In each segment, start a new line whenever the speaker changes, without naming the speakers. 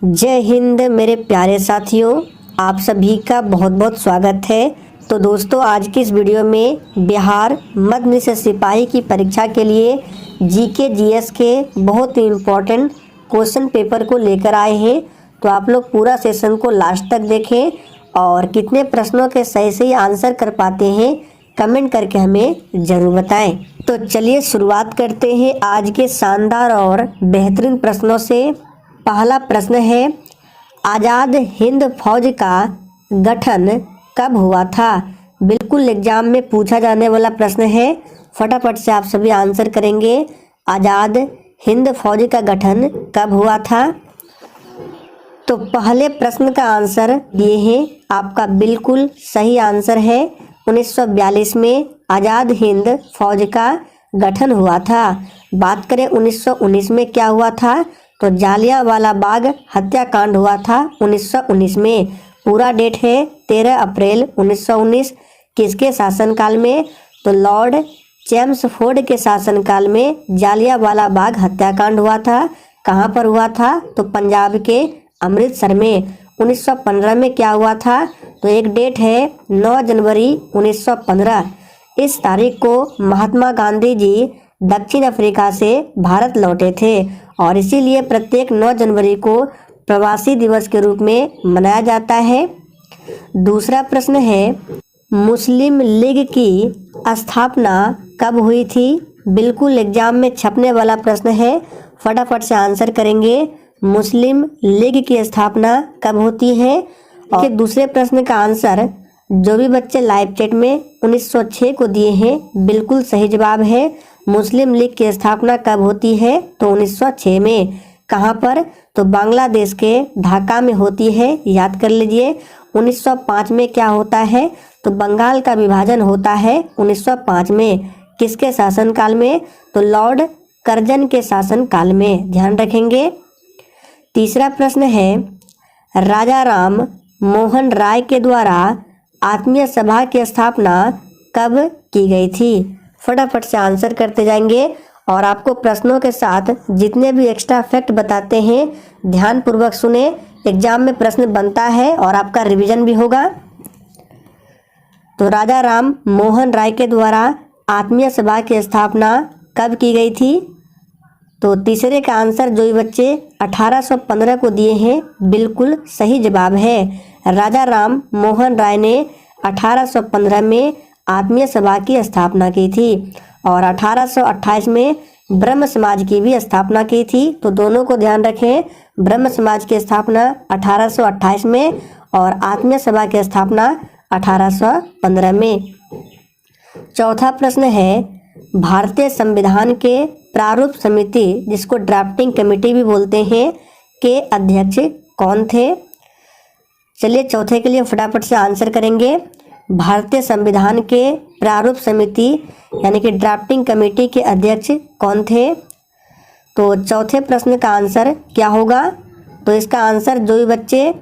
जय हिंद मेरे प्यारे साथियों, आप सभी का बहुत बहुत स्वागत है। तो दोस्तों, आज की इस वीडियो में बिहार मध्य निषेध सिपाही की परीक्षा के लिए जीके जीएस के बहुत ही इम्पोर्टेंट क्वेश्चन पेपर को लेकर आए हैं। तो आप लोग पूरा सेशन को लास्ट तक देखें और कितने प्रश्नों के सही सही आंसर कर पाते हैं कमेंट करके हमें ज़रूर बताएं। तो चलिए शुरुआत करते हैं आज के शानदार और बेहतरीन प्रश्नों से। पहला प्रश्न है, आज़ाद हिंद फौज का गठन कब हुआ था? बिल्कुल एग्जाम में पूछा जाने वाला प्रश्न है, फटाफट से आप सभी आंसर करेंगे। आज़ाद हिंद फौज का गठन कब हुआ था? तो पहले प्रश्न का आंसर ये है, आपका बिल्कुल सही आंसर है 1942 में आज़ाद हिंद फौज का गठन हुआ था। बात करें 1919 में क्या हुआ था, तो जालियांवाला बाग हत्याकांड हुआ था 1919 में। पूरा डेट है 13 अप्रैल 1919। किसके शासनकाल में? तो लॉर्ड चेम्सफोर्ड के शासनकाल में जालियांवाला बाग हत्याकांड हुआ था। कहाँ पर हुआ था? तो पंजाब के अमृतसर में। 1915 में क्या हुआ था? तो एक डेट है 9 जनवरी 1915। इस तारीख को महात्मा गांधी जी दक्षिण अफ्रीका से भारत लौटे थे और इसीलिए प्रत्येक 9 जनवरी को प्रवासी दिवस के रूप में मनाया जाता है। दूसरा प्रश्न है, मुस्लिम लीग की स्थापना कब हुई थी? बिल्कुल एग्जाम में छपने वाला प्रश्न है, फटाफट से आंसर करेंगे। मुस्लिम लीग की स्थापना कब होती है? और दूसरे प्रश्न का आंसर जो भी बच्चे लाइव चैट में 1906 को दिए हैं, बिल्कुल सही जवाब है। मुस्लिम लीग की स्थापना कब होती है? तो 1906 में। कहाँ पर? तो बांग्लादेश के ढाका में होती है, याद कर लीजिए। 1905 में क्या होता है? तो बंगाल का विभाजन होता है 1905 में। किसके शासनकाल में? तो लॉर्ड कर्जन के शासनकाल में, ध्यान रखेंगे। तीसरा प्रश्न है, राजा राम मोहन राय के द्वारा आत्मीय सभा की स्थापना कब की गई थी? फटाफट से आंसर करते जाएंगे और आपको प्रश्नों के साथ जितने भी एक्स्ट्रा फैक्ट बताते हैं ध्यान पूर्वक सुने। एग्जाम में प्रश्न बनता है और आपका रिवीजन भी होगा। तो राजा राम मोहन राय के द्वारा आत्मीय सभा की स्थापना कब की गई थी? तो तीसरे का आंसर जो भी बच्चे 1815 को दिए हैं, बिल्कुल सही जवाब है। राजा राम मोहन राय ने 1815 में आत्मीय सभा की स्थापना की थी और 1828 में ब्रह्म समाज की भी स्थापना की थी। तो दोनों को ध्यान रखें, ब्रह्म समाज की स्थापना 1828 में और आत्मीय सभा की स्थापना 1815 में। चौथा प्रश्न है, भारतीय संविधान के प्रारूप समिति, जिसको ड्राफ्टिंग कमेटी भी बोलते हैं, के अध्यक्ष कौन थे? चलिए चौथे के लिए फटाफट से आंसर करेंगे। भारतीय संविधान के प्रारूप समिति यानी कि ड्राफ्टिंग कमेटी के अध्यक्ष कौन थे? तो चौथे प्रश्न का आंसर क्या होगा? तो इसका आंसर जो भी बच्चे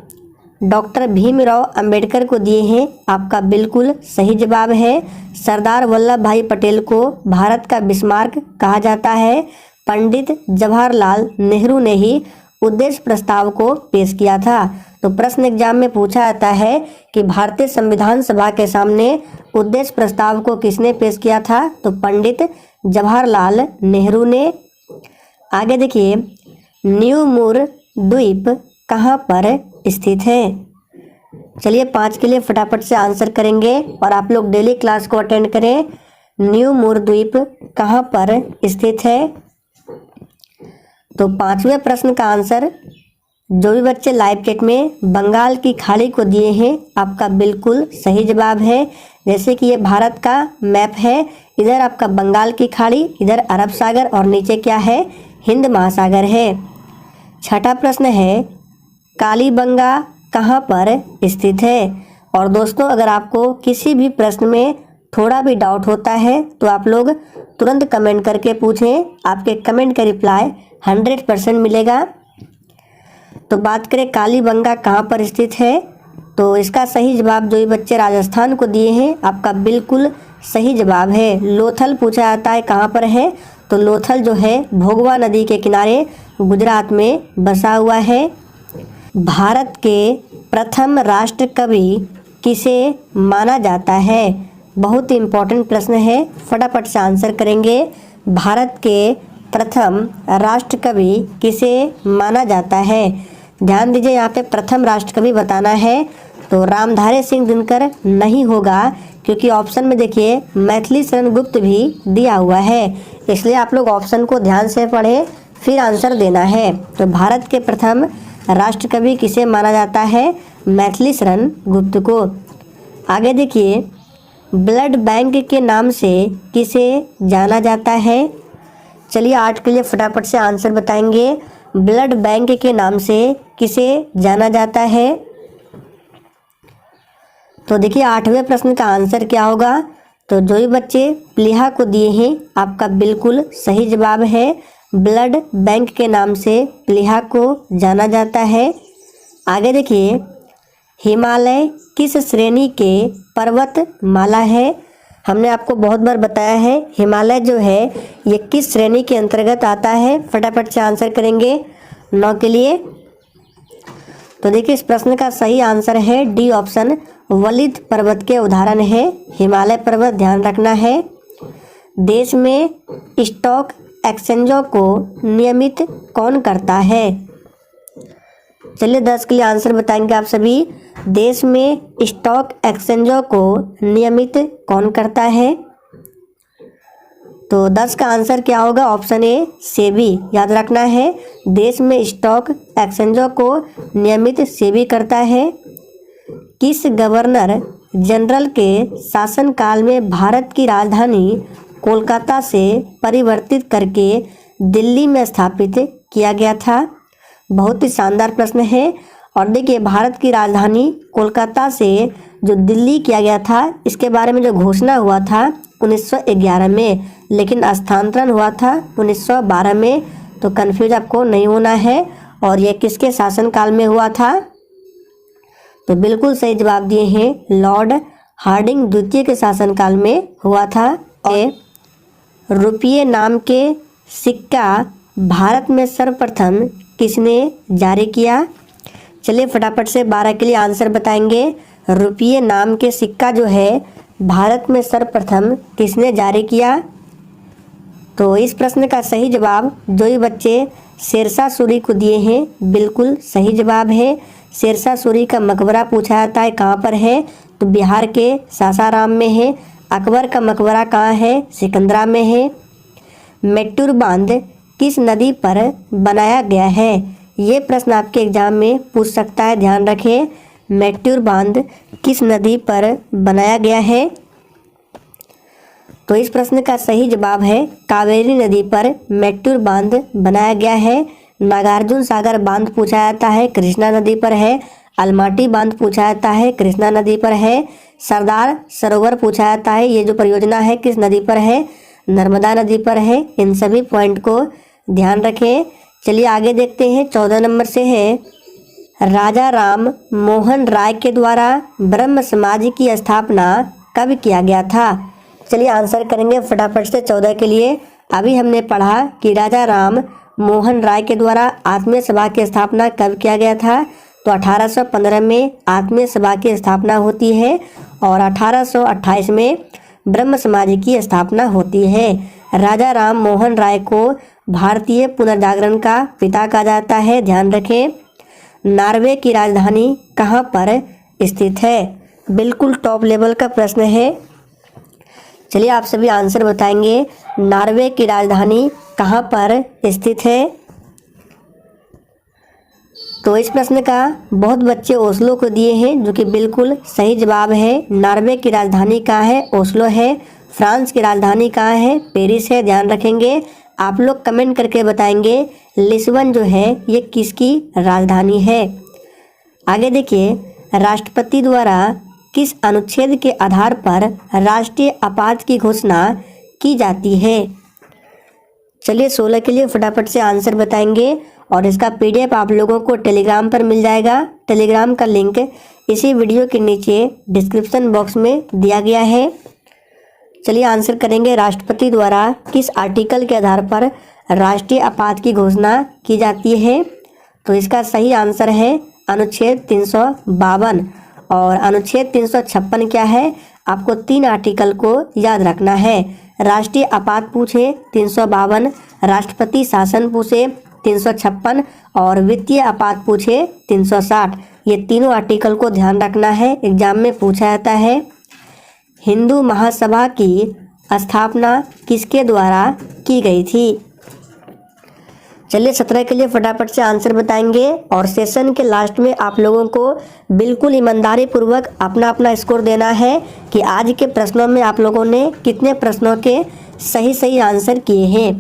डॉक्टर भीमराव अंबेडकर को दिए हैं, आपका बिल्कुल सही जवाब है। सरदार वल्लभ भाई पटेल को भारत का बिस्मार्क कहा जाता है। पंडित जवाहरलाल नेहरू ने ही उद्देश्य प्रस्ताव को पेश किया था। तो प्रश्न एग्जाम में पूछा जाता है कि भारतीय संविधान सभा के सामने उद्देश्य प्रस्ताव को किसने पेश किया था? तो पंडित जवाहरलाल नेहरू ने। आगे देखिए, न्यू मूर द्वीप कहाँ पर स्थित है? चलिए 5 के लिए फटाफट से आंसर करेंगे और आप लोग डेली क्लास को अटेंड करें। न्यू मूर द्वीप कहाँ पर स्थित है? तो 5वें प्रश्न का आंसर जो भी बच्चे लाइव चैट में बंगाल की खाड़ी को दिए हैं, आपका बिल्कुल सही जवाब है। जैसे कि ये भारत का मैप है, इधर आपका बंगाल की खाड़ी, इधर अरब सागर और नीचे क्या है? हिंद महासागर है। छठा प्रश्न है, कालीबंगा कहाँ पर स्थित है? और दोस्तों, अगर आपको किसी भी प्रश्न में थोड़ा भी डाउट होता है तो आप लोग तुरंत कमेंट करके पूछें, आपके कमेंट का रिप्लाई 100% मिलेगा। तो बात करें कालीबंगा कहाँ पर स्थित है, तो इसका सही जवाब जो भी बच्चे राजस्थान को दिए हैं, आपका बिल्कुल सही जवाब है। लोथल पूछा जाता है कहाँ पर है, तो लोथल जो है भोगवा नदी के किनारे गुजरात में बसा हुआ है। भारत के प्रथम राष्ट्र कवि किसे माना जाता है? बहुत इम्पोर्टेंट प्रश्न है, फटाफट से आंसर करेंगे। भारत के प्रथम राष्ट्र कवि किसे माना जाता है? ध्यान दीजिए, यहाँ पे प्रथम राष्ट्र कवि बताना है, तो रामधारी सिंह दिनकर नहीं होगा, क्योंकि ऑप्शन में देखिए मैथिली शरण गुप्त भी दिया हुआ है, इसलिए आप लोग ऑप्शन को ध्यान से पढ़ें फिर आंसर देना है। तो भारत के प्रथम राष्ट्र कवि किसे माना जाता है? मैथिली शरण गुप्त को। आगे देखिए, ब्लड बैंक के नाम से किसे जाना जाता है? चलिए 8 के लिए फटाफट से आंसर बताएंगे। ब्लड बैंक के नाम से किसे जाना जाता है? तो देखिए 8वें प्रश्न का आंसर क्या होगा? तो जो भी बच्चे प्लीहा को दिए हैं आपका बिल्कुल सही जवाब है। ब्लड बैंक के नाम से प्लीहा को जाना जाता है। आगे देखिए, हिमालय किस श्रेणी के पर्वत माला है? हमने आपको बहुत बार बताया है हिमालय जो है ये किस श्रेणी के अंतर्गत आता है। फटाफट से आंसर करेंगे 9 के लिए। तो देखिए इस प्रश्न का सही आंसर है डी ऑप्शन, वलित पर्वत के उदाहरण है हिमालय पर्वत, ध्यान रखना है। देश में स्टॉक एक्सचेंजों को नियमित कौन करता है? चलिए 10 के लिए आंसर बताएंगे आप सभी। देश में स्टॉक एक्सचेंजों को नियमित कौन करता है? तो 10 का आंसर क्या होगा? ऑप्शन ए सेबी, याद रखना है। देश में स्टॉक एक्सचेंजों को नियमित सेबी करता है। किस गवर्नर जनरल के शासनकाल में भारत की राजधानी कोलकाता से परिवर्तित करके दिल्ली में स्थापित किया गया था? बहुत ही शानदार प्रश्न है। और देखिए भारत की राजधानी कोलकाता से जो दिल्ली किया गया था इसके बारे में जो घोषणा हुआ था 1911 में, लेकिन स्थानांतरण हुआ था 1912 में। तो कंफ्यूज आपको नहीं होना है। और ये किसके शासनकाल में हुआ था? तो बिल्कुल सही जवाब दिए हैं, लॉर्ड हार्डिंग द्वितीय के शासनकाल में हुआ था। और रुपये नाम के सिक्का भारत में सर्वप्रथम किसने जारी किया? चलिए फटाफट से 12 के लिए आंसर बताएंगे। रुपये नाम के सिक्का जो है भारत में सर्वप्रथम किसने जारी किया? तो इस प्रश्न का सही जवाब जो भी बच्चे शेरशाह सूरी को दिए हैं बिल्कुल सही जवाब है। शेरशाह सूरी का मकबरा पूछा जाता है कहाँ पर है? तो बिहार के सासाराम में है। अकबर का मकबरा कहाँ है? सिकंदरा में है। मेट्टूर बांध किस नदी पर बनाया गया है? ये प्रश्न आपके एग्जाम में पूछ सकता है, ध्यान रखें। मेट्टूर बांध किस नदी पर बनाया गया है? तो इस प्रश्न का सही जवाब है कावेरी नदी पर मेट्टूर बांध बनाया गया है। नागार्जुन सागर बांध पूछा जाता है, कृष्णा नदी पर है। अलमाटी बांध पूछा जाता है, कृष्णा नदी पर है। सरदार सरोवर पूछा जाता है, ये जो परियोजना है किस नदी पर है? नर्मदा नदी पर है। इन सभी पॉइंट को ध्यान रखें। चलिए आगे देखते हैं, 14 नंबर से है, राजा राम मोहन राय के द्वारा ब्रह्म समाज की स्थापना कब किया गया था? चलिए आंसर करेंगे फटाफट से 14 के लिए। अभी हमने पढ़ा कि राजा राम मोहन राय के द्वारा आत्मीय सभा की स्थापना कब किया गया था? तो 1815 में आत्मीय सभा की स्थापना होती है और 1828 में ब्रह्म समाज की स्थापना होती है। राजा राम मोहन राय को भारतीय पुनर्जागरण का पिता कहा जाता है, ध्यान रखें। नॉर्वे की राजधानी कहाँ पर स्थित है? बिल्कुल टॉप लेवल का प्रश्न है। चलिए आप सभी आंसर बताएंगे। नॉर्वे की राजधानी कहाँ पर स्थित है? तो इस प्रश्न का बहुत बच्चे ओस्लो को दिए हैं, जो कि बिल्कुल सही जवाब है। नॉर्वे की राजधानी कहाँ है? ओस्लो है। फ्रांस की राजधानी कहाँ है? पेरिस है, ध्यान रखेंगे। आप लोग कमेंट करके बताएंगे लिस्बन जो है ये किसकी राजधानी है। आगे देखिए, राष्ट्रपति द्वारा किस अनुच्छेद के आधार पर राष्ट्रीय आपात की घोषणा की जाती है? चलिए 16 के लिए फटाफट से आंसर बताएंगे और इसका पीडीएफ आप लोगों को टेलीग्राम पर मिल जाएगा। टेलीग्राम का लिंक इसी वीडियो के नीचे डिस्क्रिप्शन बॉक्स में दिया गया है। चलिए आंसर करेंगे, राष्ट्रपति द्वारा किस आर्टिकल के आधार पर राष्ट्रीय आपात की घोषणा की जाती है? तो इसका सही आंसर है अनुच्छेद 352 और अनुच्छेद 356 क्या है, आपको 3 आर्टिकल को याद रखना है। राष्ट्रीय आपात पूछे 352, राष्ट्रपति शासन पूछे 356 और वित्तीय आपात पूछे 360। ये तीनों आर्टिकल को ध्यान रखना है, एग्जाम में पूछा जाता है। हिंदू महासभा की स्थापना किसके द्वारा की गई थी? चलिए 17 के लिए फटाफट से आंसर बताएंगे और सेशन के लास्ट में आप लोगों को बिल्कुल ईमानदारी पूर्वक अपना अपना स्कोर देना है कि आज के प्रश्नों में आप लोगों ने कितने प्रश्नों के सही आंसर किए हैं।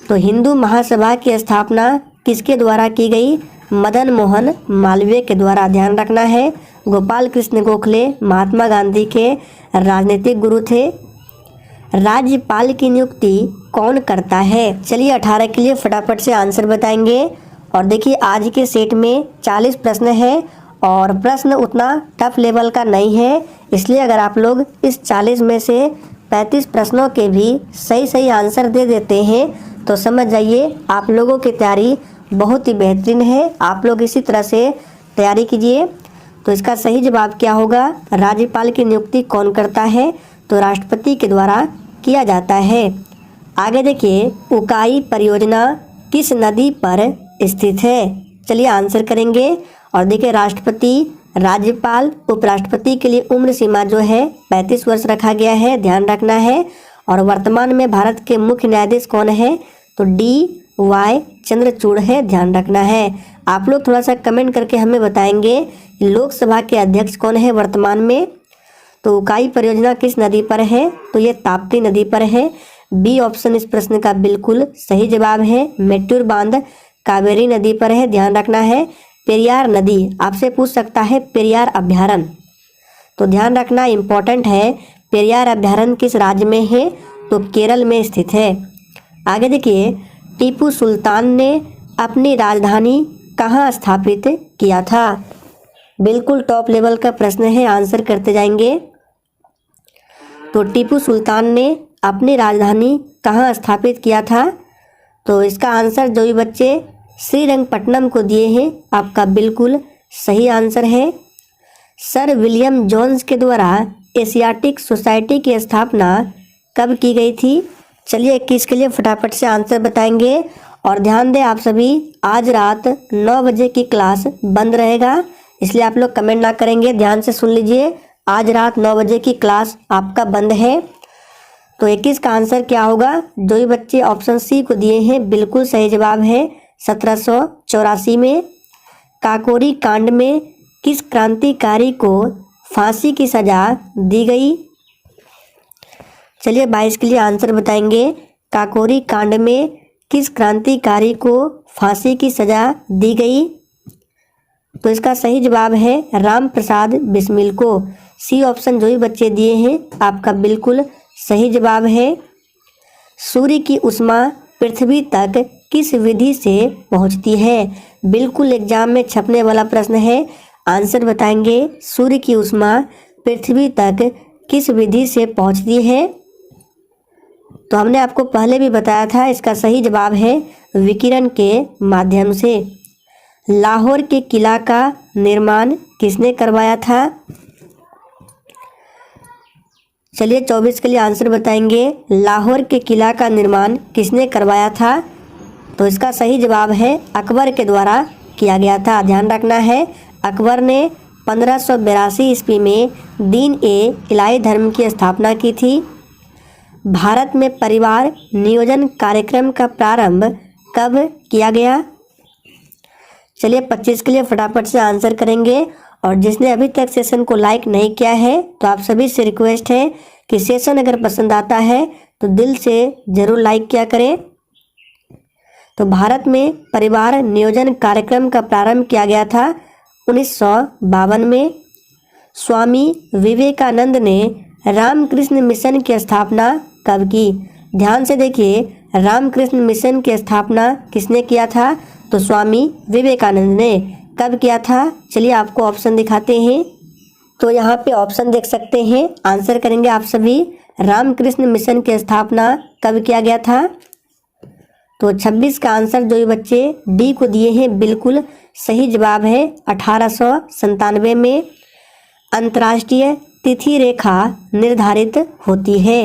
तो हिंदू महासभा की स्थापना किसके द्वारा की गई? मदन मोहन मालवीय के द्वारा। ध्यान रखना है, गोपाल कृष्ण गोखले महात्मा गांधी के राजनीतिक गुरु थे। राज्यपाल की नियुक्ति कौन करता है? चलिए 18 के लिए फटाफट से आंसर बताएंगे और देखिए आज के सेट में 40 प्रश्न है और प्रश्न उतना टफ लेवल का नहीं है, इसलिए अगर आप लोग इस 40 में से 35 प्रश्नों के भी सही आंसर दे देते हैं तो समझ जाइए आप लोगों की तैयारी बहुत ही बेहतरीन है। आप लोग इसी तरह से तैयारी कीजिए। तो इसका सही जवाब क्या होगा? राज्यपाल की नियुक्ति कौन करता है? तो राष्ट्रपति के द्वारा किया जाता है। आगे देखिए, उकाई परियोजना किस नदी पर स्थित है? चलिए आंसर करेंगे और देखिए राष्ट्रपति, राज्यपाल, उपराष्ट्रपति के लिए उम्र सीमा जो है 35 वर्ष रखा गया है, ध्यान रखना है। और वर्तमान में भारत के मुख्य न्यायाधीश कौन है? तो DY चंद्रचूड़ है, ध्यान रखना है। आप लोग थोड़ा सा कमेंट करके हमें बताएंगे लोकसभा के अध्यक्ष कौन है वर्तमान में। तो उकाई परियोजना किस नदी पर है? तो ये ताप्ती नदी पर है। बी ऑप्शन इस प्रश्न का बिल्कुल सही जवाब है। मेट्टूर बांध कावेरी नदी पर है, ध्यान रखना है। पेरियार नदी आपसे पूछ सकता है पेरियार अभ्यारण्य, तो ध्यान रखना इम्पोर्टेंट है। पेरियार अभ्यारण्य किस राज्य में है? तो केरल में स्थित है। आगे देखिए, टीपू सुल्तान ने अपनी राजधानी कहाँ स्थापित किया था? बिल्कुल टॉप लेवल का प्रश्न है, आंसर करते जाएंगे। तो टीपू सुल्तान ने अपनी राजधानी कहाँ स्थापित किया था? तो इसका आंसर जो भी बच्चे श्रीरंगपट्टनम को दिए हैं आपका बिल्कुल सही आंसर है। सर विलियम जोन्स के द्वारा एशियाटिक सोसाइटी की स्थापना कब की गई थी? चलिए 21 के लिए फटाफट से आंसर बताएंगे और ध्यान दें आप सभी, आज रात 9 बजे की क्लास बंद रहेगा, इसलिए आप लोग कमेंट ना करेंगे, ध्यान से सुन लीजिए। आज रात 9 बजे की क्लास आपका बंद है। तो 21 का आंसर क्या होगा? जो भी बच्चे ऑप्शन सी को दिए हैं बिल्कुल सही जवाब है। 1784 में काकोरी कांड में किस क्रांतिकारी को फांसी की सजा दी गई? चलिए 22 के लिए आंसर बताएंगे। काकोरी कांड में किस क्रांतिकारी को फांसी की सजा दी गई? तो इसका सही जवाब है राम प्रसाद बिस्मिल को। सी ऑप्शन जो भी बच्चे दिए हैं आपका बिल्कुल सही जवाब है। सूर्य की ऊष्मा पृथ्वी तक किस विधि से पहुंचती है? बिल्कुल एग्जाम में छपने वाला प्रश्न है, आंसर बताएंगे। सूर्य की ऊष्मा पृथ्वी तक किस विधि से पहुंचती है? तो हमने आपको पहले भी बताया था, इसका सही जवाब है विकिरण के माध्यम से। लाहौर के किला का निर्माण किसने करवाया था? चलिए 24 के लिए आंसर बताएंगे। लाहौर के किला का निर्माण किसने करवाया था? तो इसका सही जवाब है अकबर के द्वारा किया गया था, ध्यान रखना है। अकबर ने 1582 ईस्वी में दीन ए इलाही धर्म की स्थापना की थी। भारत में परिवार नियोजन कार्यक्रम का प्रारंभ कब किया गया? चलिए 25 के लिए फटाफट से आंसर करेंगे और जिसने अभी तक सेशन को लाइक नहीं किया है तो आप सभी से रिक्वेस्ट है कि सेशन अगर पसंद आता है तो दिल से ज़रूर लाइक किया करें। तो भारत में परिवार नियोजन कार्यक्रम का प्रारंभ किया गया था 1952 में। स्वामी विवेकानंद ने रामकृष्ण मिशन की स्थापना कब की? ध्यान से देखिए, रामकृष्ण मिशन की स्थापना किसने किया था? तो स्वामी विवेकानंद ने। कब किया था? चलिए आपको ऑप्शन दिखाते हैं। तो यहाँ पे ऑप्शन देख सकते हैं, आंसर करेंगे आप सभी। रामकृष्ण मिशन की स्थापना कब किया गया था? तो 26 का आंसर जो ये बच्चे डी को दिए हैं बिल्कुल सही जवाब है। 1897 में अंतर्राष्ट्रीय तिथि रेखा निर्धारित होती है।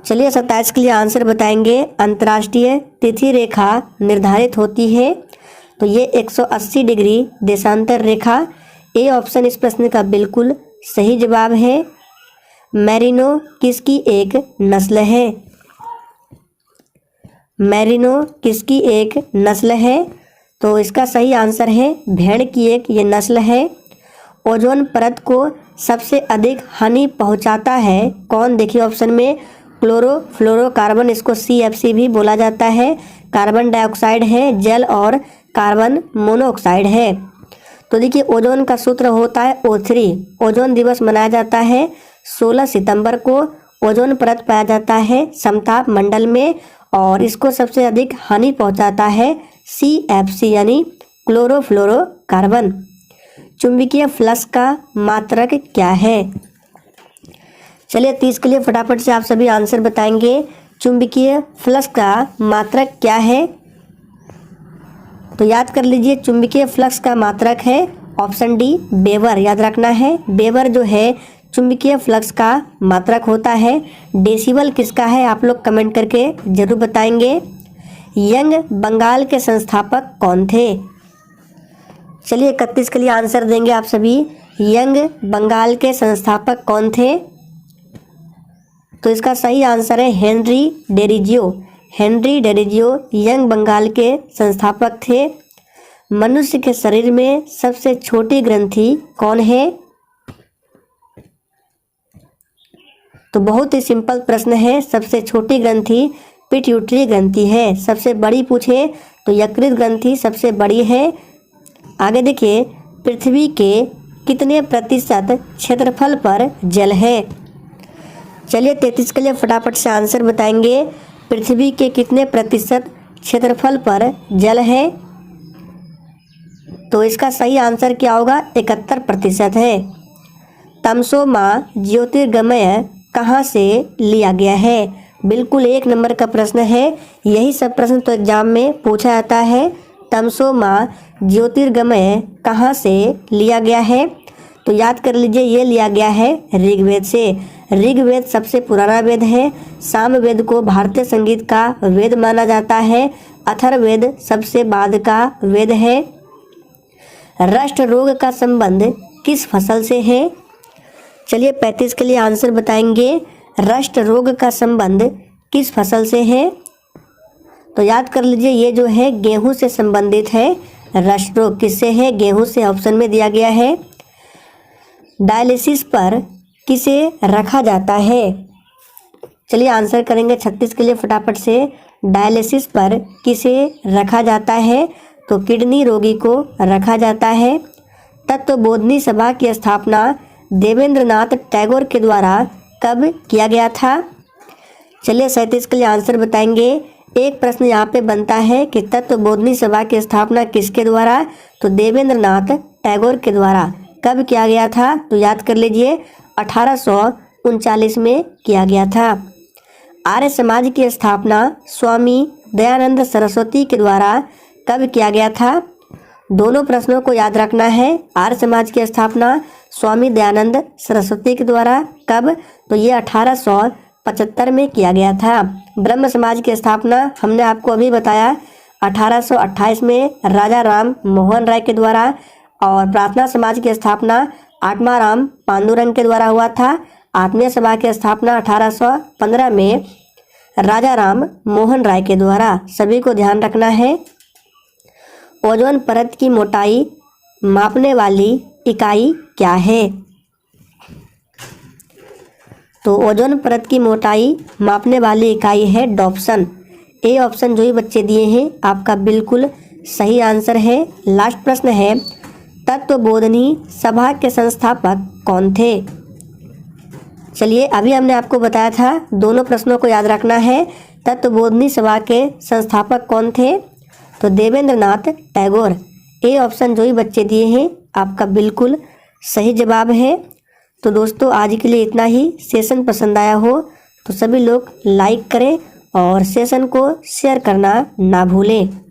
चलिए 27 के लिए आंसर बताएंगे। अंतर्राष्ट्रीय तिथि रेखा निर्धारित होती है तो ये 180 डिग्री देशांतर रेखा। ए ऑप्शन इस प्रश्न का बिल्कुल सही जवाब है। मैरिनो किसकी एक नस्ल है? मैरिनो किसकी एक नस्ल है? तो इसका सही आंसर है भेड़ की एक ये नस्ल है। ओजोन परत को सबसे अधिक हानि पहुंचाता है कौन? देखिए ऑप्शन में क्लोरोफ्लोरोकार्बन, इसको CFC भी बोला जाता है, कार्बन डाइऑक्साइड है, जल और कार्बन मोनोऑक्साइड है। तो देखिए ओजोन का सूत्र होता है O3। ओजोन दिवस मनाया जाता है 16 सितंबर को। ओजोन परत पाया जाता है समताप मंडल में और इसको सबसे अधिक हानि पहुंचाता है CFC यानी क्लोरोफ्लोरोकार्बन। चुंबकीय फ्लक्स का मात्रक क्या है? चलिए 30 के लिए फटाफट से आप सभी आंसर बताएंगे। चुंबकीय फ्लक्स का मात्रक क्या है? तो याद कर लीजिए चुंबकीय फ्लक्स का मात्रक है ऑप्शन डी वेबर। याद रखना है वेबर जो है चुंबकीय फ्लक्स का मात्रक होता है। डेसिबल किसका है आप लोग कमेंट करके जरूर बताएंगे। यंग बंगाल के संस्थापक कौन थे? चलिए 31 के लिए आंसर देंगे आप सभी। यंग बंगाल के संस्थापक कौन थे? तो इसका सही आंसर है Henry Derozio. Henry Derozio young Bengal के संस्थापक थे। मनुष्य के शरीर में सबसे छोटी ग्रंथि कौन है? तो बहुत ही सिंपल प्रश्न है। सबसे छोटी ग्रंथि पिट्यूटरी ग्रंथि है। सबसे बड़ी पूछे तो यकृत ग्रंथि सबसे बड़ी है। आगे देखिए पृथ्वी के कितने प्रतिशत क्षेत्रफल पर जल है? चलिए 33 के लिए फटाफट से आंसर बताएंगे। पृथ्वी के कितने प्रतिशत क्षेत्रफल पर जल है? तो इसका सही आंसर क्या होगा? 71% है। तमसो माँ ज्योतिर्गमय कहाँ से लिया गया है? बिल्कुल 1 नंबर का प्रश्न है। यही सब प्रश्न तो एग्जाम में पूछा जाता है। तमसो माँ ज्योतिर्गमय कहाँ से लिया गया है? तो याद कर लीजिए ये लिया गया है ऋग्वेद से। ऋग्वेद सबसे पुराना वेद है। सामवेद को भारतीय संगीत का वेद माना जाता है। अथर्ववेद सबसे बाद का वेद है। रस्ट रोग का संबंध किस फसल से है? चलिए 35 के लिए आंसर बताएंगे। रस्ट रोग का संबंध किस फसल से है? तो याद कर लीजिए ये जो है गेहूं से संबंधित है। रस्ट रोग किससे है? गेहूं से ऑप्शन में दिया गया है। डायलिसिस पर किसे रखा जाता है? चलिए आंसर करेंगे 36 के लिए फटाफट से। डायलिसिस पर किसे रखा जाता है? तो किडनी रोगी को रखा जाता है। तत्वबोधिनी सभा की स्थापना देवेंद्रनाथ टैगोर के द्वारा कब किया गया था? चलिए 37 के लिए आंसर बताएंगे। एक प्रश्न यहाँ पे बनता है कि तत्वबोधिनी सभा की स्थापना किसके द्वारा? तो देवेंद्रनाथ टैगोर के द्वारा। कब किया गया था? तो याद कर लीजिए 1839 में किया गया था। आर्य समाज की स्थापना स्वामी दयानंद सरस्वती के द्वारा कब किया गया था? दोनों प्रश्नों को याद रखना है। आर्य समाज की स्थापना स्वामी दयानंद सरस्वती के द्वारा कब? तो ये 1875 में किया गया था। ब्रह्म समाज की स्थापना हमने आपको अभी बताया 1828 में राजा राम मोहन राय के द्वारा। और प्रार्थना समाज की स्थापना आत्माराम पांडुरंग के द्वारा हुआ था। आत्मीय सभा की स्थापना 1815 में राजा राम मोहन राय के द्वारा। सभी को ध्यान रखना है। ओजोन परत की मोटाई मापने वाली इकाई क्या है? तो ओजोन परत की मोटाई मापने वाली इकाई है डॉप्सन। ए ऑप्शन जो ही बच्चे दिए हैं आपका बिल्कुल सही आंसर है। लास्ट प्रश्न है तत्वबोधिनी सभा के संस्थापक कौन थे? चलिए अभी हमने आपको बताया था, दोनों प्रश्नों को याद रखना है। तत्वबोधिनी सभा के संस्थापक कौन थे? तो देवेंद्रनाथ टैगोर। ए ऑप्शन जो ही बच्चे दिए हैं आपका बिल्कुल सही जवाब है। तो दोस्तों आज के लिए इतना ही। सेशन पसंद आया हो तो सभी लोग लाइक करें और सेशन को शेयर करना ना भूलें।